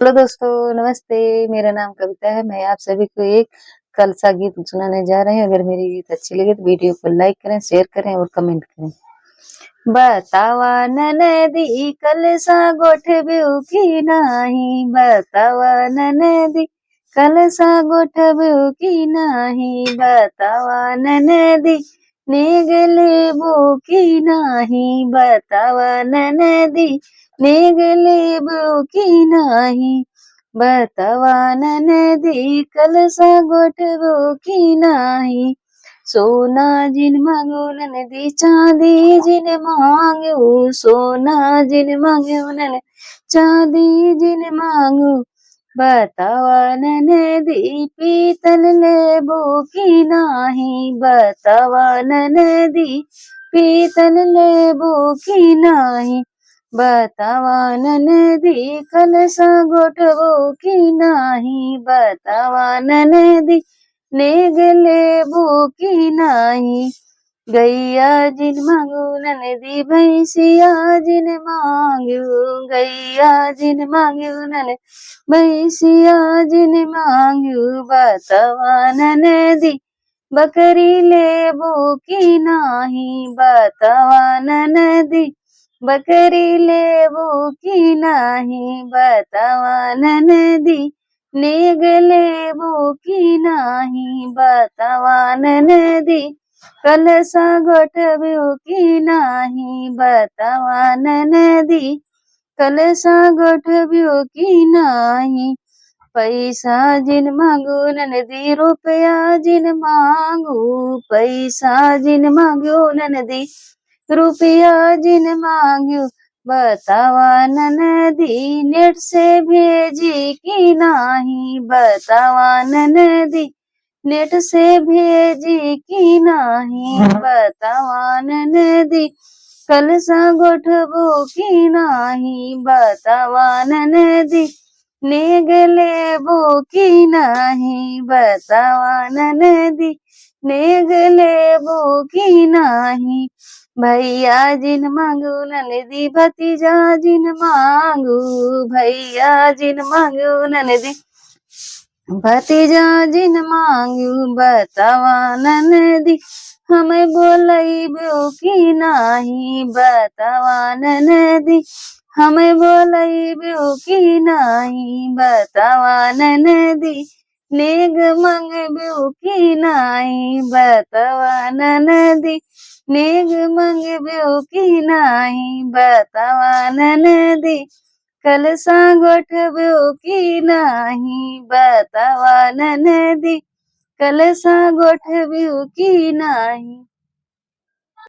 Hello दोस्तों, नमस्ते। मेरा नाम कविता है। मैं आप सभी को एक कलसा गीत सुनाने जा रहे हैं। अगर मेरी गीत अच्छी लगे तो वीडियो को लाइक करें, शेयर करें और कमेंट करें। बतावा ननदी कलसा गोठब्यू की नाही, बतावा ननदी कलसा गोठब्यू की नाही, बतावा ननदी नेगले बो की नाही, बतावा ननदी नेगले बो की नाही, बतावा ननदी कलसा गोठब्यू की नाही। सोना जिन मांगो ननदी चांदी जिन मांगो, सोना जिन मांगो नन चांदी जिन मांगो, बतावा ननदी पीतल लेबो की नाही, बतावा ननदी पीतल लेबो की नाही, बतावा ननदी कलसा गोठबो की नाही, बतावा ननदी नेगले बो की नाही। गैया जिन मांगो ननदी भैंसिया जिन मांगो, गैया जिन मांगो नन भैंसिया जिन मांगो, बतावा ननदी बकरी लेबो की नाही, बतावा ननदी बकरी लेबो की नाही, बतावा ननदी नेगले बो की नाही, बतावा ननदी कलसा गोठब्यू की नाही, बतावा ननदी कलसा गोठब्यू की नाही। पैसा जिन मांगो ननदी रुपया जिन मांगो, पैसा जिन मांगो ननदी रुपया जिन मांगो, बतावा ननदी नेट से भेजी की नाही, बतावा ननदी नेट से भेजी की नाही, बतावा ननदी कलसा गोठबो की नाही, बतावा ननदी नेगले बो की नाही, बतावा ननदी नेगले बो की नाही। भैया जिन मांगो ननदी भतीजा जिन मांगो, भैया जिन मांगो ननदी भतीजा जिन मांगो, बतावा ननदी हमें बोलैबो की नाही, बतावा ननदी हमें बोलैबो की नाही, बतावा ननदी नेग मंगबो की नाही, बतावा ननदी नेग मंगबो की नाही, बतावा ननदी कलसा गोठब्यो की नाही, बतावा ननदी कलसा गोठब्यो की नाही।